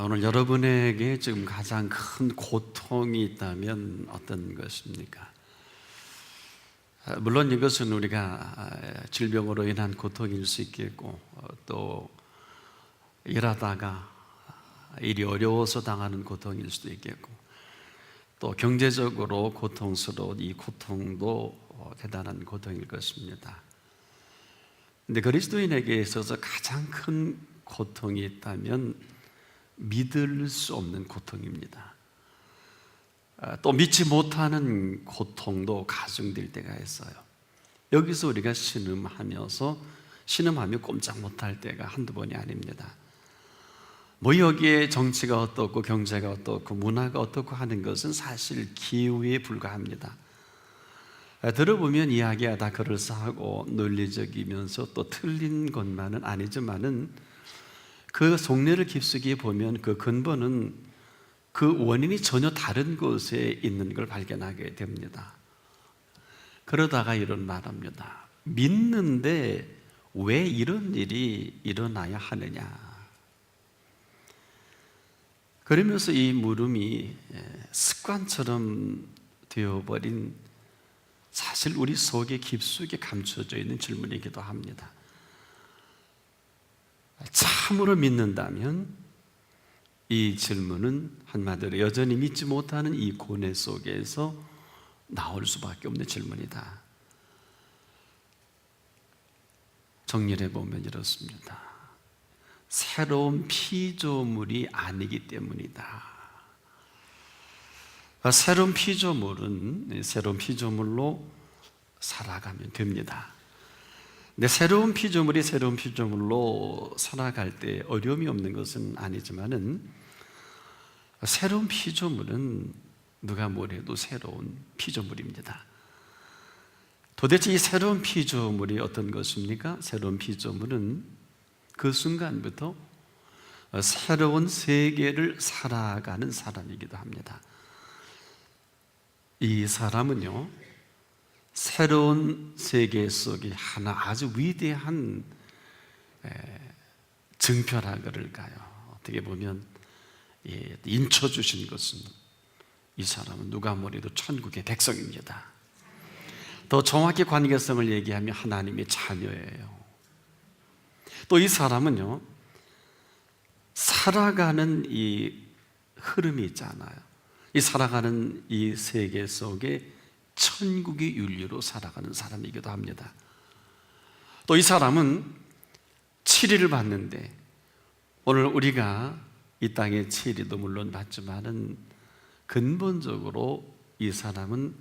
오늘 여러분에게 지금 가장 큰 고통이 있다면 어떤 것입니까? 물론 이것은 우리가 질병으로 인한 고통일 수 있겠고, 또 일하다가 일이 어려워서 당하는 고통일 수도 있겠고, 또 경제적으로 고통스러운 이 고통도 대단한 고통일 것입니다. 근데 그리스도인에게 있어서 가장 큰 고통이 있다면 믿을 수 없는 고통입니다. 또 믿지 못하는 고통도 가중될 때가 있어요. 여기서 우리가 신음하며 꼼짝 못할 때가 한두 번이 아닙니다. 뭐 여기에 정치가 어떻고 경제가 어떻고 문화가 어떻고 하는 것은 사실 기우에 불과합니다. 들어보면 이야기가 다 그럴싸하고 논리적이면서 또 틀린 것만은 아니지만은 그 속내를 깊숙이 보면 그 근본은 그 원인이 전혀 다른 곳에 있는 걸 발견하게 됩니다. 그러다가 이런 말합니다. 믿는데 왜 이런 일이 일어나야 하느냐. 그러면서 이 물음이 습관처럼 되어버린, 사실 우리 속에 깊숙이 감춰져 있는 질문이기도 합니다. 참으로 믿는다면 이 질문은 한마디로 여전히 믿지 못하는 이 고뇌 속에서 나올 수밖에 없는 질문이다. 정리를 해보면 이렇습니다. 새로운 피조물이 아니기 때문이다. 새로운 피조물은 새로운 피조물로 살아가면 됩니다. 근데 새로운 피조물로 살아갈 때 어려움이 없는 것은 아니지만은, 새로운 피조물은 누가 뭐래도 새로운 피조물입니다. 도대체 이 새로운 피조물이 어떤 것입니까? 새로운 피조물은 그 순간부터 새로운 세계를 살아가는 사람이기도 합니다. 이 사람은요, 새로운 세계 속에 하나 아주 위대한 증표라 그럴까요? 어떻게 보면 인쳐 주신 것은, 이 사람은 누가 뭐래도 천국의 백성입니다. 더 정확히 관계성을 얘기하면 하나님의 자녀예요. 또 이 사람은요, 살아가는 이 흐름이 있잖아요. 이 살아가는 이 세계 속에 천국의 윤리로 살아가는 사람이기도 합니다. 또 이 사람은 치리를 받는데, 오늘 우리가 이 땅의 치리도 물론 받지만은 근본적으로 이 사람은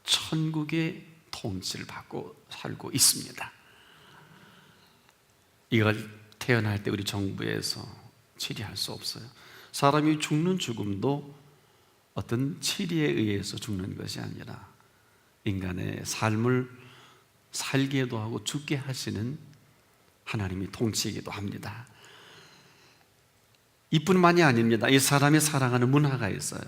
천국의 통치를 받고 살고 있습니다. 이걸 태어날 때 우리 정부에서 치리할 수 없어요. 사람이 죽는 죽음도 어떤 치리에 의해서 죽는 것이 아니라 인간의 삶을 살게도 하고 죽게 하시는 하나님이 통치이기도 합니다. 이뿐만이 아닙니다. 이 사람이 살아가는 문화가 있어요.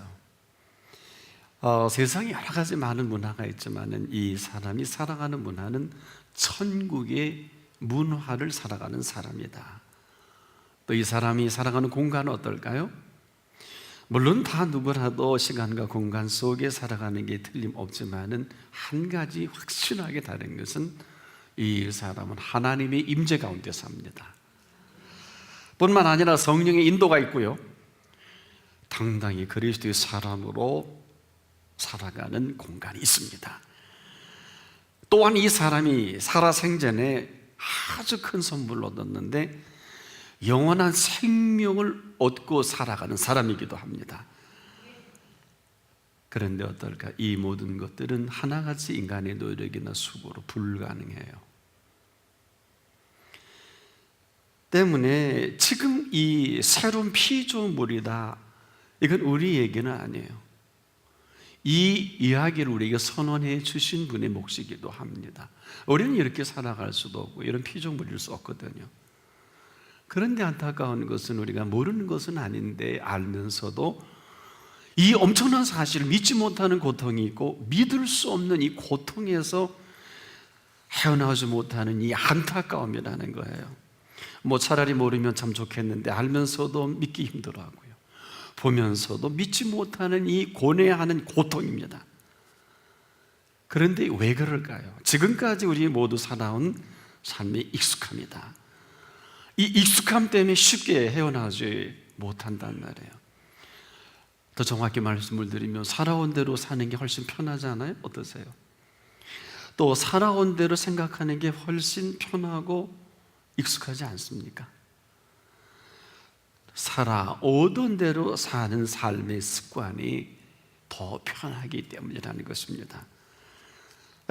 세상에 여러 가지 많은 문화가 있지만 이 사람이 살아가는 문화는 천국의 문화를 살아가는 사람이다. 또 이 사람이 살아가는 공간은 어떨까요? 물론 다 누구라도 시간과 공간 속에 살아가는 게 틀림없지만은 한 가지 확실하게 다른 것은 이 사람은 하나님의 임재 가운데 삽니다. 뿐만 아니라 성령의 인도가 있고요, 당당히 그리스도의 사람으로 살아가는 공간이 있습니다. 또한 이 사람이 살아생전에 아주 큰 선물을 얻었는데 영원한 생명을 얻고 살아가는 사람이기도 합니다. 그런데 어떨까? 이 모든 것들은 하나같이 인간의 노력이나 수고로 불가능해요. 때문에 지금 이 새로운 피조물이다, 이건 우리 얘기는 아니에요. 이 이야기를 우리에게 선언해 주신 분의 몫이기도 합니다. 우리는 이렇게 살아갈 수도 없고 이런 피조물일 수 없거든요. 그런데 안타까운 것은 우리가 모르는 것은 아닌데 알면서도 이 엄청난 사실을 믿지 못하는 고통이 있고, 믿을 수 없는 이 고통에서 헤어나오지 못하는 이 안타까움이라는 거예요. 뭐 차라리 모르면 참 좋겠는데 알면서도 믿기 힘들어하고요. 보면서도 믿지 못하는 이 고뇌하는 고통입니다. 그런데 왜 그럴까요? 지금까지 우리 모두 살아온 삶이 익숙합니다. 이 익숙함 때문에 쉽게 헤어나지 못한단 말이에요. 더 정확히 말씀을 드리면 살아온 대로 사는 게 훨씬 편하지 않아요? 어떠세요? 또 살아온 대로 생각하는 게 훨씬 편하고 익숙하지 않습니까? 살아오던 대로 사는 삶의 습관이 더 편하기 때문이라는 것입니다.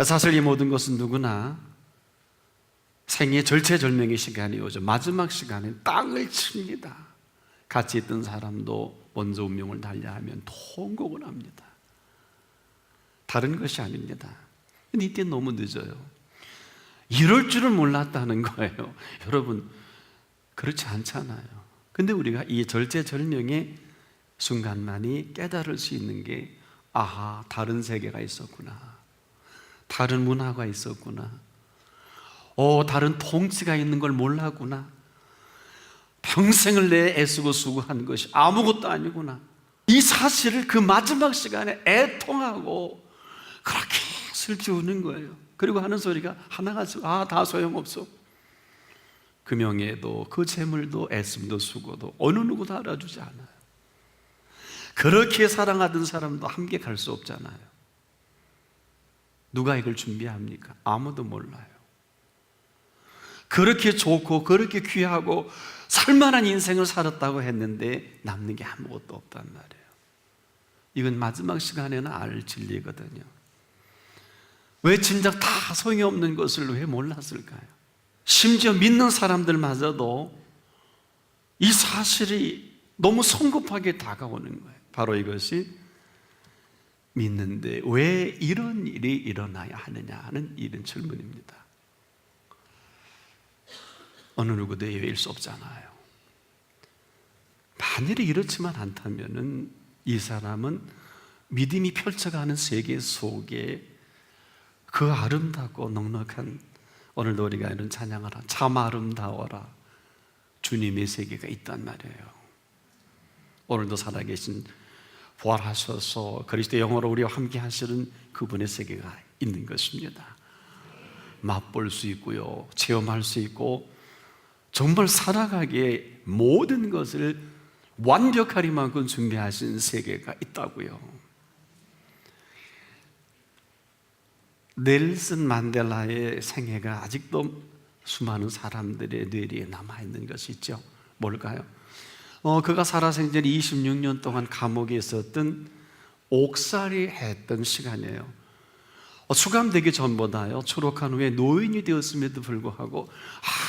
사실 이 모든 것은 누구나 생애 절체절명의 시간이 오죠. 마지막 시간에 땅을 칩니다. 같이 있던 사람도 먼저 운명을 달리하면 통곡을 합니다. 다른 것이 아닙니다. 근데 이때 너무 늦어요. 이럴 줄은 몰랐다는 거예요. 여러분, 그렇지 않잖아요. 근데 우리가 이 절체절명의 순간만이 깨달을 수 있는 게 아하, 다른 세계가 있었구나, 다른 문화가 있었구나, 다른 통치가 있는 걸 몰랐구나, 평생을 내 애쓰고 수고한 것이 아무것도 아니구나, 이 사실을 그 마지막 시간에 애통하고 그렇게 슬피 우는 거예요. 그리고 하는 소리가 하나가 다 소용없어. 그 명예도 그 재물도 애씀도 수고도 어느 누구도 알아주지 않아요. 그렇게 사랑하던 사람도 함께 갈 수 없잖아요. 누가 이걸 준비합니까? 아무도 몰라요. 그렇게 좋고 그렇게 귀하고 살만한 인생을 살았다고 했는데 남는 게 아무것도 없단 말이에요. 이건 마지막 시간에는 알 진리거든요. 왜 진작 다 소용이 없는 것을 왜 몰랐을까요? 심지어 믿는 사람들마저도 이 사실이 너무 성급하게 다가오는 거예요. 바로 이것이 믿는데 왜 이런 일이 일어나야 하느냐 하는 이런 질문입니다. 어느 누구도 예외일 수 없잖아요. 만일에 이렇지만 않다면은 이 사람은 믿음이 펼쳐가는 세계 속에 그 아름답고 넉넉한, 오늘도 우리가 이런 찬양을 하라, 참 아름다워라 주님의 세계가 있단 말이에요. 오늘도 살아계신 부활하셔서 그리스도의 영으로 우리와 함께 하시는 그분의 세계가 있는 것입니다. 맛볼 수 있고요, 체험할 수 있고, 정말 살아가기에 모든 것을 완벽하리만큼 준비하신 세계가 있다고요. 넬슨 만델라의 생애가 아직도 수많은 사람들의 뇌리에 남아있는 것이 있죠. 뭘까요? 그가 살아생전 26년 동안 감옥에 있었던 옥살이 했던 시간이에요. 수감되기 전보다요, 추록한 후에 노인이 되었음에도 불구하고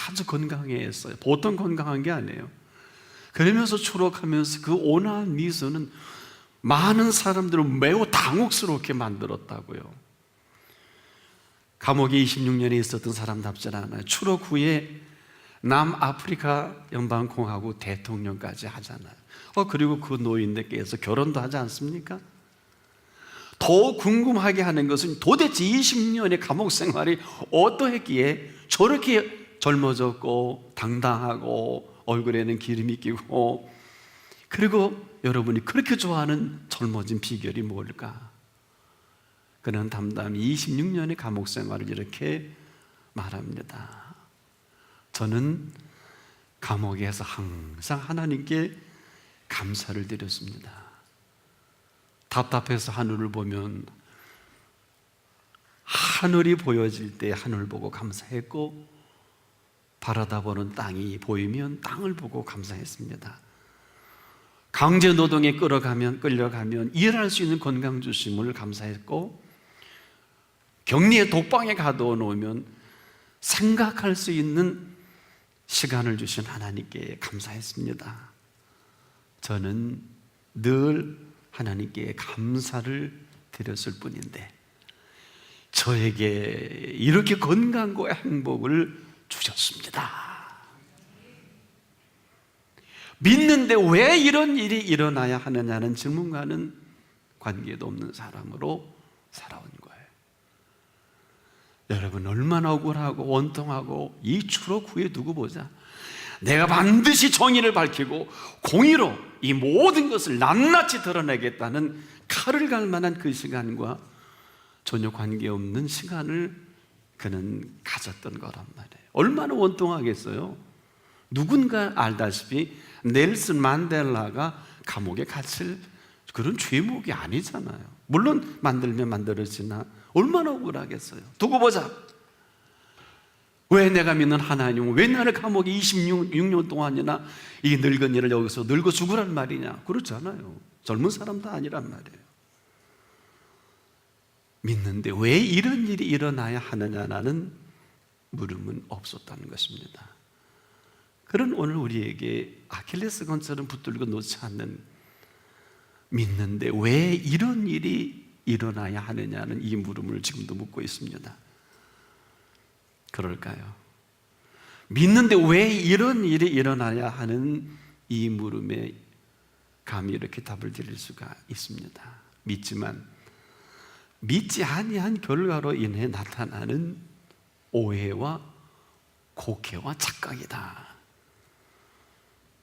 아주 건강했어요. 보통 건강한 게 아니에요. 그러면서 추록하면서 그 온화한 미소는 많은 사람들을 매우 당혹스럽게 만들었다고요. 감옥에 26년에 있었던 사람답지 않아요. 추록 후에 남아프리카 연방공화국 대통령까지 하잖아요. 그리고 그 노인들께서 결혼도 하지 않습니까? 더 궁금하게 하는 것은 도대체 20년의 감옥 생활이 어떠했기에 저렇게 젊어졌고 당당하고 얼굴에는 기름이 끼고, 그리고 여러분이 그렇게 좋아하는 젊어진 비결이 뭘까? 그는 담담히 26년의 감옥 생활을 이렇게 말합니다. 저는 감옥에서 항상 하나님께 감사를 드렸습니다. 답답해서 하늘을 보면 하늘이 보여질 때 하늘 보고 감사했고, 바라다 보는 땅이 보이면 땅을 보고 감사했습니다. 강제 노동에 끌려가면 일할 수 있는 건강 주심을 감사했고, 격리의 독방에 가둬놓으면 생각할 수 있는 시간을 주신 하나님께 감사했습니다. 저는 늘 하나님께 감사를 드렸을 뿐인데 저에게 이렇게 건강과 행복을 주셨습니다. 믿는데 왜 이런 일이 일어나야 하느냐는 질문과는 관계도 없는 사람으로 살아온 거예요. 여러분, 얼마나 억울하고 원통하고 이 추록 후에 두고 보자. 내가 반드시 정의를 밝히고 공의로 이 모든 것을 낱낱이 드러내겠다는 칼을 갈 만한 그 시간과 전혀 관계없는 시간을 그는 가졌던 거란 말이에요. 얼마나 원통하겠어요? 누군가 알다시피 넬슨 만델라가 감옥에 갇힐 그런 죄목이 아니잖아요. 물론 만들면 만들어지나 얼마나 억울하겠어요. 두고 보자. 왜 내가 믿는 하나님은 왜 나를 감옥에 26년 동안이나 이 늙은이를 여기서 늙어 죽으란 말이냐? 그렇잖아요. 젊은 사람도 아니란 말이에요. 믿는데 왜 이런 일이 일어나야 하느냐라는 물음은 없었다는 것입니다. 그런 오늘 우리에게 아킬레스건처럼 붙들고 놓지 않는, 믿는데 왜 이런 일이 일어나야 하느냐는 이 물음을 지금도 묻고 있습니다. 그럴까요? 믿는데 왜 이런 일이 일어나야 하는 이 물음에 감히 이렇게 답을 드릴 수가 있습니다. 믿지만 믿지 아니한 결과로 인해 나타나는 오해와 곡해와 착각이다.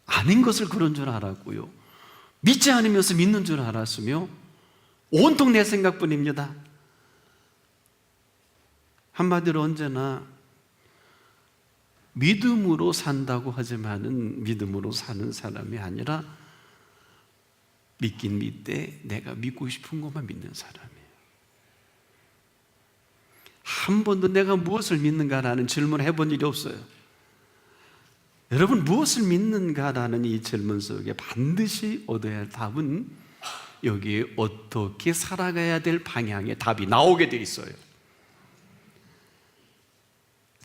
아닌 것을 그런 줄 알았고요, 믿지 않으면서 믿는 줄 알았으며 온통 내 생각뿐입니다. 한마디로 언제나 믿음으로 산다고 하지만은 믿음으로 사는 사람이 아니라 믿긴 믿되 내가 믿고 싶은 것만 믿는 사람이에요. 한 번도 내가 무엇을 믿는가라는 질문을 해본 일이 없어요. 여러분, 무엇을 믿는가라는 이 질문 속에 반드시 얻어야 할 답은 여기에 어떻게 살아가야 될 방향의 답이 나오게 돼 있어요.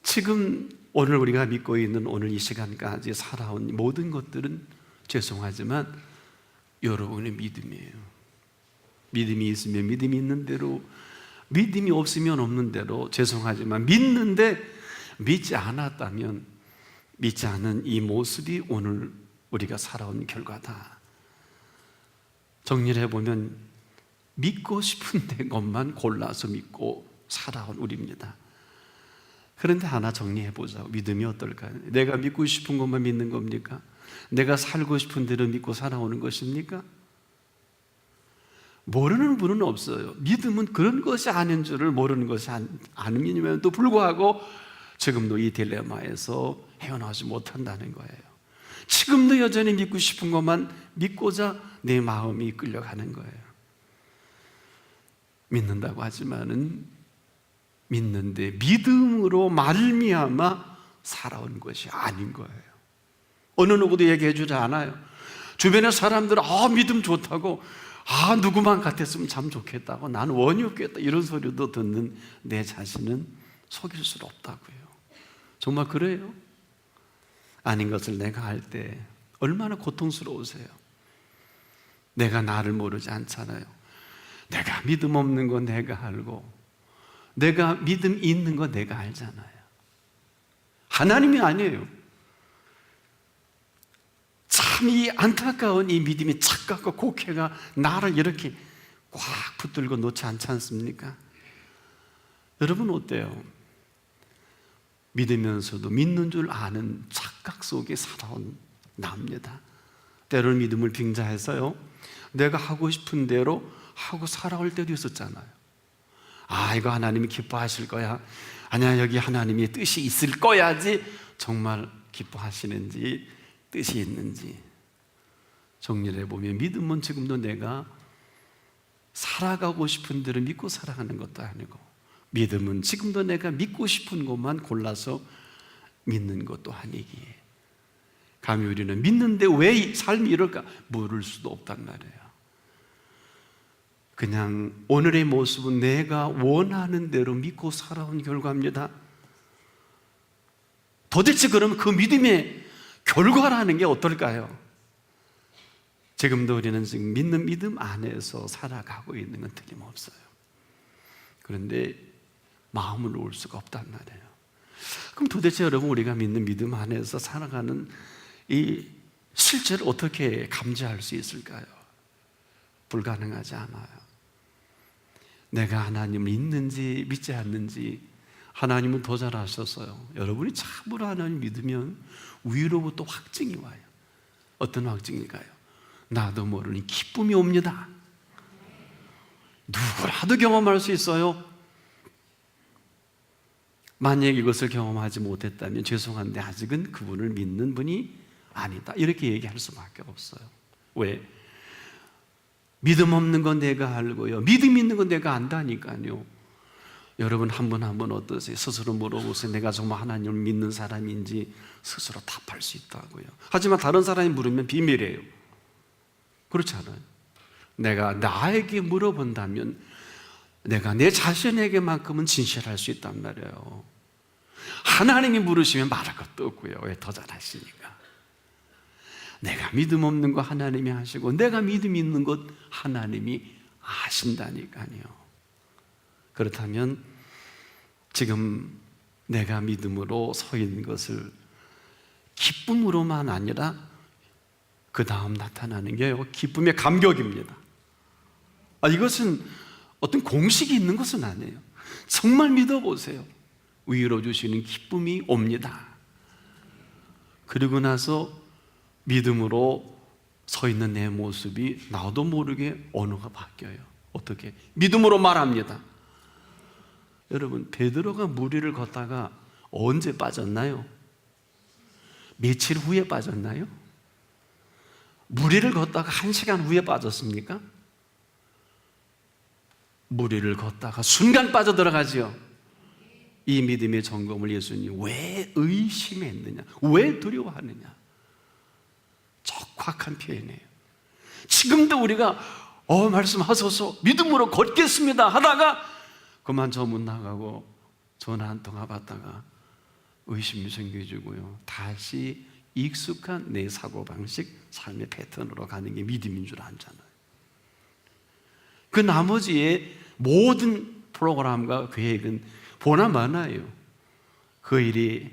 지금 오늘 우리가 믿고 있는 오늘 이 시간까지 살아온 모든 것들은 죄송하지만 여러분의 믿음이에요. 믿음이 있으면 믿음이 있는 대로, 믿음이 없으면 없는 대로, 죄송하지만 믿는데 믿지 않았다면 믿지 않은 이 모습이 오늘 우리가 살아온 결과다. 정리를 해보면 믿고 싶은 것만 골라서 믿고 살아온 우리입니다. 그런데 하나 정리해보자. 믿음이 어떨까요? 내가 믿고 싶은 것만 믿는 겁니까? 내가 살고 싶은 대로 믿고 살아오는 것입니까? 모르는 분은 없어요. 믿음은 그런 것이 아닌 줄을 모르는 것이 아님에도 불구하고 지금도 이 딜레마에서 헤어나오지 못한다는 거예요. 지금도 여전히 믿고 싶은 것만 믿고자 내 마음이 끌려가는 거예요. 믿는다고 하지만은 믿는데 믿음으로 말미암아 살아온 것이 아닌 거예요. 어느 누구도 얘기해 주지 않아요. 주변의 사람들은 믿음 좋다고, 누구만 같았으면 참 좋겠다고, 나는 원이 없겠다 이런 소리도 듣는 내 자신은 속일 수 없다고요. 정말 그래요? 아닌 것을 내가 할 때 얼마나 고통스러우세요? 내가 나를 모르지 않잖아요. 내가 믿음 없는 거 내가 알고, 내가 믿음 있는 거 내가 알잖아요. 하나님이 아니에요. 참 이 안타까운 이 믿음이 착각과 곡해가 나를 이렇게 꽉 붙들고 놓지 않지 않습니까? 여러분 어때요? 믿으면서도 믿는 줄 아는 착각 속에 살아온 납니다. 때로는 믿음을 빙자해서요, 내가 하고 싶은 대로 하고 살아올 때도 있었잖아요. 이거 하나님이 기뻐하실 거야, 아니야 여기 하나님의 뜻이 있을 거야지, 정말 기뻐하시는지 뜻이 있는지 정리를 해보면 믿음은 지금도 내가 살아가고 싶은 대로 믿고 살아가는 것도 아니고, 믿음은 지금도 내가 믿고 싶은 것만 골라서 믿는 것도 아니기에, 감히 우리는 믿는데 왜 삶이 이럴까 물을 수도 없단 말이에요. 그냥 오늘의 모습은 내가 원하는 대로 믿고 살아온 결과입니다. 도대체 그러면 그 믿음의 결과라는 게 어떨까요? 지금도 우리는 지금 믿는 믿음 안에서 살아가고 있는 건 틀림없어요. 그런데 마음을 놓을 수가 없단 말이에요. 그럼 도대체 여러분, 우리가 믿는 믿음 안에서 살아가는 이 실제를 어떻게 감지할 수 있을까요? 불가능하지 않아요. 내가 하나님을 믿는지 믿지 않는지 하나님은 더 잘 아셨어요. 여러분이 참으로 하나님 믿으면 위로부터 확증이 와요. 어떤 확증일까요? 나도 모르는 기쁨이 옵니다. 누구라도 경험할 수 있어요. 만약 이것을 경험하지 못했다면 죄송한데 아직은 그분을 믿는 분이 아니다, 이렇게 얘기할 수밖에 없어요. 왜? 믿음 없는 건 내가 알고요, 믿음 있는 건 내가 안다니까요. 여러분 한 분 한 분 어떠세요? 스스로 물어보세요. 내가 정말 하나님을 믿는 사람인지 스스로 답할 수 있다고요. 하지만 다른 사람이 물으면 비밀이에요. 그렇지 않아요? 내가 나에게 물어본다면 내가 내 자신에게만큼은 진실할 수 있단 말이에요. 하나님이 물으시면 말할 것도 없고요. 왜? 더 잘하시니까. 내가 믿음 없는 거 하나님이 하시고 내가 믿음 있는 것 하나님이 아신다니까요. 그렇다면 지금 내가 믿음으로 서 있는 것을 기쁨으로만 아니라 그 다음 나타나는 게요, 기쁨의 감격입니다. 이것은 어떤 공식이 있는 것은 아니에요. 정말 믿어보세요. 위로 주시는 기쁨이 옵니다. 그리고 나서 믿음으로 서 있는 내 모습이 나도 모르게 언어가 바뀌어요. 어떻게? 믿음으로 말합니다. 여러분, 베드로가 물 위를 걷다가 언제 빠졌나요? 며칠 후에 빠졌나요? 물 위를 걷다가 1시간 후에 빠졌습니까? 물 위를 걷다가 순간 빠져들어가지요. 이 믿음의 점검을 예수님이 왜 의심했느냐, 왜 두려워하느냐, 적확한 표현이에요. 지금도 우리가 말씀하소서 믿음으로 걷겠습니다 하다가 그만 저 문 나가고 전화 한 통화 받다가 의심이 생겨지고요, 다시 익숙한 내 사고방식, 삶의 패턴으로 가는 게 믿음인 줄 알잖아요. 그 나머지의 모든 프로그램과 계획은 보나마나예요. 그 일이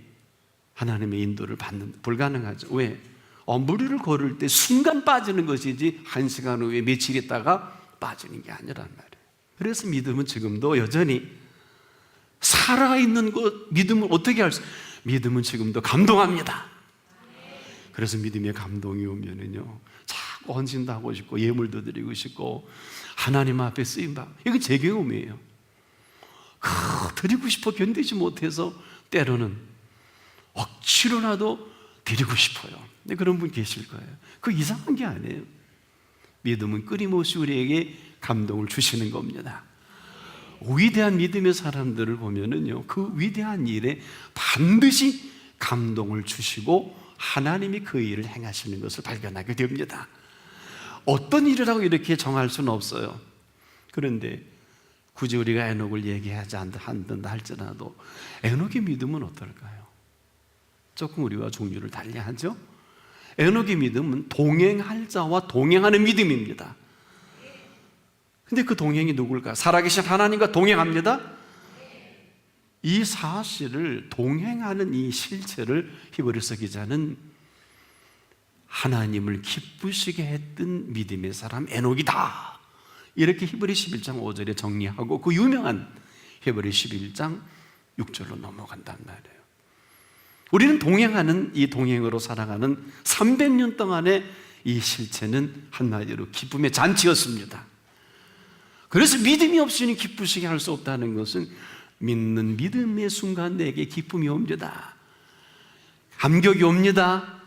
하나님의 인도를 받는, 불가능하죠. 왜? 물 위를 걸을 때 순간 빠지는 것이지 1시간 후에 며칠 있다가 빠지는 게 아니란 말이에요. 그래서 믿음은 지금도 여전히 살아있는 것, 믿음을 어떻게 할 수? 믿음은 지금도 감동합니다. 그래서 믿음의 감동이 오면은요, 자꾸 헌신도 하고 싶고 예물도 드리고 싶고 하나님 앞에 쓰임받고, 이게 제 경험이에요. 드리고 싶어 견디지 못해서 때로는 억지로라도 드리고 싶어요. 근데 그런 분 계실 거예요. 그 이상한 게 아니에요. 믿음은 끊임없이 우리에게 감동을 주시는 겁니다. 위대한 믿음의 사람들을 보면은요, 그 위대한 일에 반드시 감동을 주시고 하나님이 그 일을 행하시는 것을 발견하게 됩니다. 어떤 일이라고 이렇게 정할 수는 없어요. 그런데 굳이 우리가 에녹을 얘기하지 않는다 할지라도 에녹의 믿음은 어떨까요? 조금 우리와 종류를 달리하죠. 에녹의 믿음은 동행할 자와 동행하는 믿음입니다. 근데 그 동행이 누굴까? 살아계신 하나님과 동행합니다. 이 사실을, 동행하는 이 실체를 히브리서 기자는 하나님을 기쁘시게 했던 믿음의 사람 에녹이다, 이렇게 히브리 11장 5절에 정리하고 그 유명한 히브리 11장 6절로 넘어간단 말이에요. 우리는 동행하는, 이 동행으로 살아가는 300년 동안의 이 실체는 한마디로 기쁨의 잔치였습니다. 그래서 믿음이 없이는 기쁘시게 할 수 없다는 것은 믿는 믿음의 순간 내게 기쁨이 옵니다. 감격이 옵니다.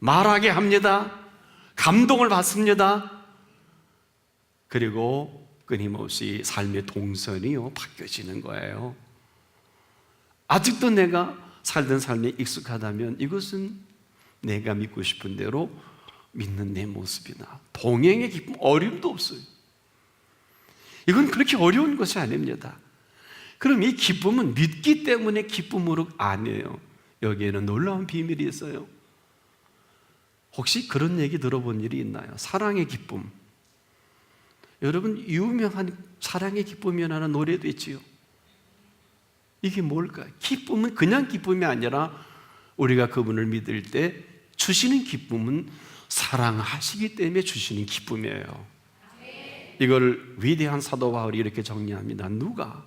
말하게 합니다. 감동을 받습니다. 그리고 끊임없이 삶의 동선이요, 바뀌어지는 거예요. 아직도 내가 살던 삶에 익숙하다면 이것은 내가 믿고 싶은 대로 믿는 내 모습이나 동행의 기쁨, 어려움도 없어요. 이건 그렇게 어려운 것이 아닙니다. 그럼 이 기쁨은 믿기 때문에 기쁨으로 아니에요. 여기에는 놀라운 비밀이 있어요. 혹시 그런 얘기 들어본 일이 있나요? 사랑의 기쁨. 여러분, 유명한 사랑의 기쁨이라는 노래도 있지요. 이게 뭘까요? 기쁨은 그냥 기쁨이 아니라 우리가 그분을 믿을 때 주시는 기쁨은 사랑하시기 때문에 주시는 기쁨이에요. 이걸 위대한 사도 바울이 이렇게 정리합니다. 누가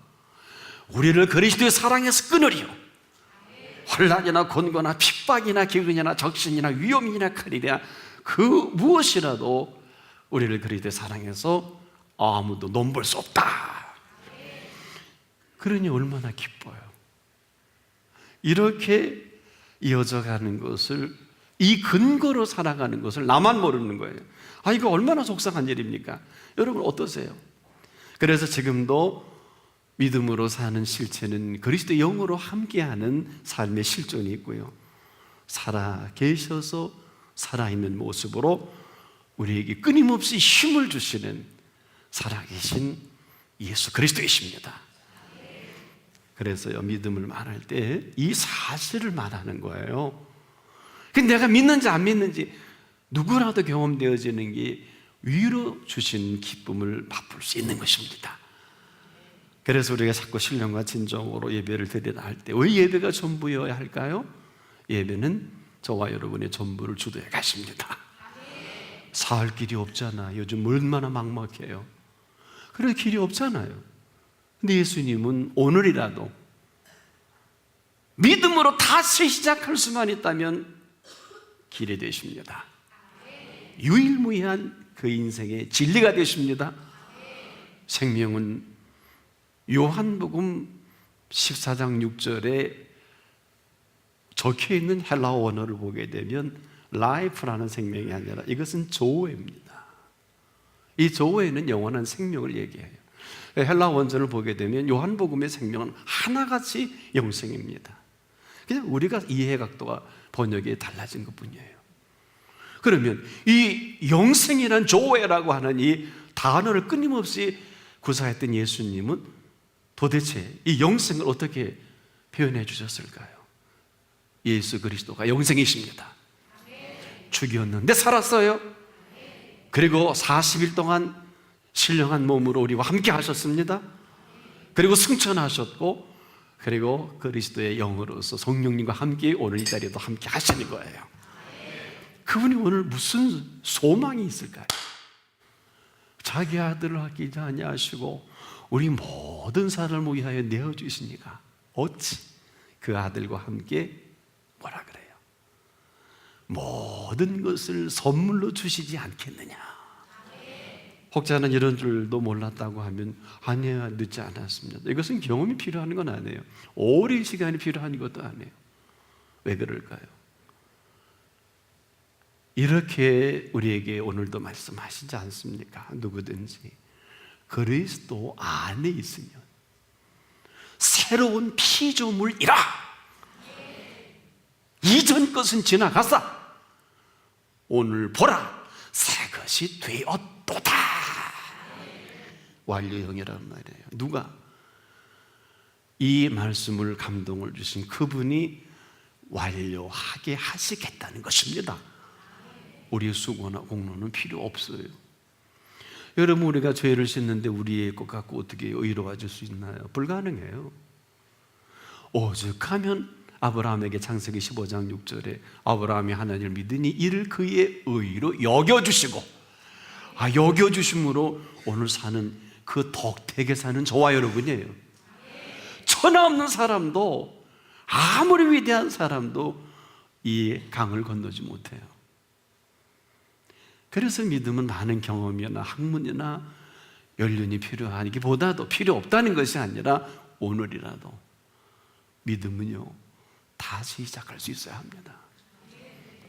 우리를 그리스도의 사랑에서 끊으리요? 환난이나 곤고나 핍박이나 기근이나 적신이나 위험이나 칼이나 그 무엇이라도 우리를 그리스도에 사랑해서 아무도 넘볼 수 없다. 그러니 얼마나 기뻐요. 이렇게 이어져 가는 것을, 이 근거로 살아가는 것을 나만 모르는 거예요. 이거 얼마나 속상한 일입니까? 여러분 어떠세요? 그래서 지금도 믿음으로 사는 실체는 그리스도의 영으로 함께하는 삶의 실존이 있고요, 살아 계셔서 살아있는 모습으로 우리에게 끊임없이 힘을 주시는 살아계신 예수 그리스도이십니다. 그래서요, 믿음을 말할 때 이 사실을 말하는 거예요. 근데 내가 믿는지 안 믿는지 누구라도 경험되어지는 게 위로 주신 기쁨을 맛볼 수 있는 것입니다. 그래서 우리가 자꾸 신령과 진정으로 예배를 드리라 할 때 왜 예배가 전부여야 할까요? 예배는 저와 여러분의 전부를 주도해 가십니다. 살 길이 없잖아. 요즘 얼마나 막막해요. 그래, 길이 없잖아요. 근데 예수님은 오늘이라도 믿음으로 다시 시작할 수만 있다면 길이 되십니다. 유일무이한 그 인생의 진리가 되십니다. 생명은 요한복음 14장 6절에 적혀있는 헬라어 원어를 보게 되면 life라는 생명이 아니라 이것은 조에입니다. 이 조에는 영원한 생명을 얘기해요. 헬라어 원전을 보게 되면 요한복음의 생명은 하나같이 영생입니다. 그냥 우리가 이해 각도가 번역이 달라진 것뿐이에요. 그러면 이 영생이란 조에라고 하는 이 단어를 끊임없이 구사했던 예수님은 도대체 이 영생을 어떻게 표현해 주셨을까요? 예수 그리스도가 영생이십니다. 죽였는데 살았어요. 그리고 40일 동안 신령한 몸으로 우리와 함께 하셨습니다. 그리고 승천하셨고, 그리고 그리스도의 영으로서 성령님과 함께 오늘 이 자리에도 함께 하시는 거예요. 그분이 오늘 무슨 소망이 있을까요? 자기 아들을 아끼지 아니하시고 우리 모든 사람을 위하여 내어주시니까 어찌 그 아들과 함께 뭐라 그래요? 모든 것을 선물로 주시지 않겠느냐. 혹자는 이런 줄도 몰랐다고 하면 아니야, 늦지 않았습니다. 이것은 경험이 필요한 건 아니에요. 오랜 시간이 필요한 것도 아니에요. 왜 그럴까요? 이렇게 우리에게 오늘도 말씀하시지 않습니까? 누구든지 그리스도 안에 있으면 새로운 피조물이라. 이전 것은 지나갔어. 오늘 보라, 새 것이 되었도다. 완료형이란 말이에요. 누가? 이 말씀을 감동을 주신 그분이 완료하게 하시겠다는 것입니다. 우리의 수고나 공로는 필요 없어요. 여러분, 우리가 죄를 짓는데 우리의 것 갖고 어떻게 의로워질 수 있나요? 불가능해요. 오죽하면 아브라함에게 창세기 15장 6절에 아브라함이 하나님을 믿으니 이를 그의 의로 여겨주시고, 여겨주심으로 오늘 사는 그 덕택에 사는 저와 여러분이에요. 천하 없는 사람도, 아무리 위대한 사람도 이 강을 건너지 못해요. 그래서 믿음은 많은 경험이나 학문이나 연륜이 필요하기보다도 필요 없다는 것이 아니라 오늘이라도 믿음은요, 다시 시작할 수 있어야 합니다.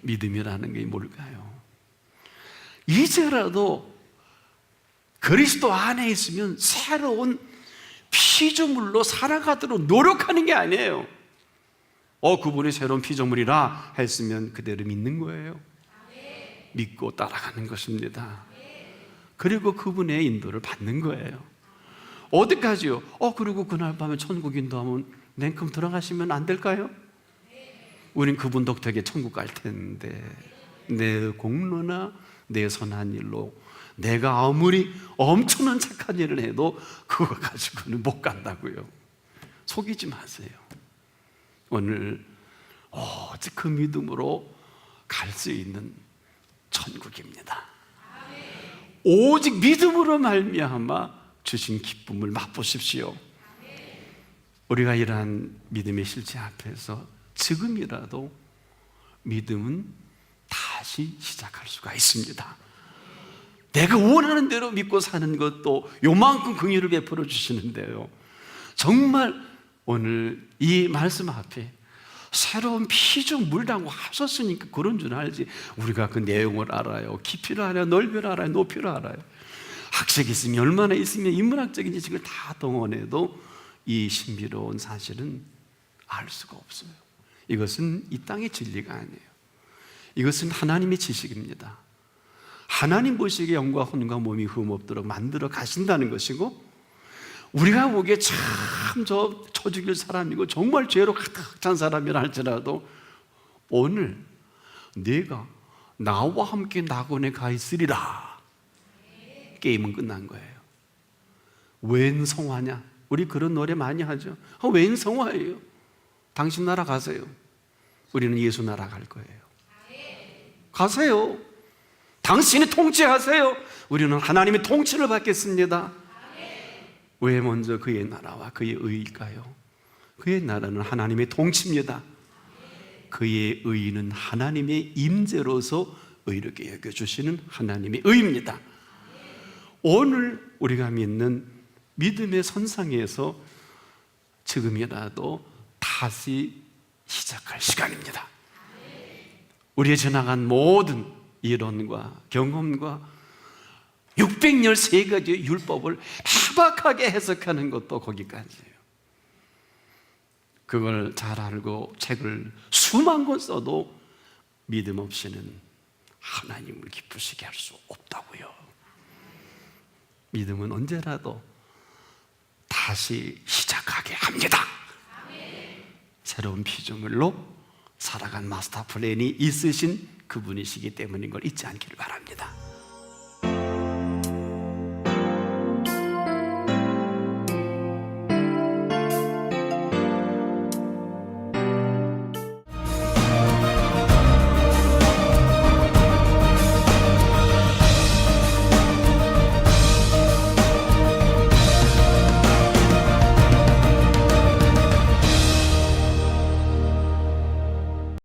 믿음이라는 게 뭘까요? 이제라도 그리스도 안에 있으면 새로운 피조물로 살아가도록 노력하는 게 아니에요. 그분이 새로운 피조물이라 했으면 그대로 믿는 거예요. 믿고 따라가는 것입니다. 그리고 그분의 인도를 받는 거예요. 어디까지요? 그리고 그날 밤에 천국 인도하면 냉큼 들어가시면 안 될까요? 우린 그분 덕택에 천국 갈 텐데, 내 공로나 내 선한 일로 내가 아무리 엄청난 착한 일을 해도 그거 가지고는 못 간다고요. 속이지 마세요. 오늘 오직 그 믿음으로 갈 수 있는 천국입니다. 오직 믿음으로 말미암아 주신 기쁨을 맛보십시오. 우리가 이러한 믿음의 실체 앞에서 지금이라도 믿음은 다시 시작할 수가 있습니다. 내가 원하는 대로 믿고 사는 것도 요만큼 긍휼을 베풀어 주시는데요, 정말 오늘 이 말씀 앞에 새로운 피좀 물다고 하셨으니까 그런 줄 알지, 우리가 그 내용을 알아요, 깊이를 알아요, 넓이를 알아요, 높이를 알아요, 학식이 있으면 얼마나 있으면 인문학적인 지식을 다 동원해도 이 신비로운 사실은 알 수가 없어요. 이것은 이 땅의 진리가 아니에요. 이것은 하나님의 지식입니다. 하나님 보시기에 영과 혼과 몸이 흠없도록 만들어 가신다는 것이고, 우리가 보기에 참 저 죽일 사람이고 정말 죄로 가득 찬 사람이라 할지라도 오늘 내가 나와 함께 낙원에 가 있으리라, 게임은 끝난 거예요. 웬 성화냐? 우리 그런 노래 많이 하죠. 웬 성화예요? 당신 나라 가세요. 우리는 예수 나라 갈 거예요. 가세요. 당신이 통치하세요. 우리는 하나님의 통치를 받겠습니다. 왜 먼저 그의 나라와 그의 의일까요? 그의 나라는 하나님의 통치입니다. 그의 의는 하나님의 임재로서 의롭게 여겨주시는 하나님의 의입니다. 오늘 우리가 믿는 믿음의 선상에서 지금이라도 다시 시작할 시간입니다. 우리의 지나간 모든 이론과 경험과 613가지의 율법을 해박하게 해석하는 것도 거기까지예요. 그걸 잘 알고 책을 수만 권 써도 믿음 없이는 하나님을 기쁘시게 할 수 없다고요. 믿음은 언제라도 다시 시작하게 합니다. 새로운 피조물로 살아간 마스터 플랜이 있으신 그분이시기 때문인 걸 잊지 않기를 바랍니다.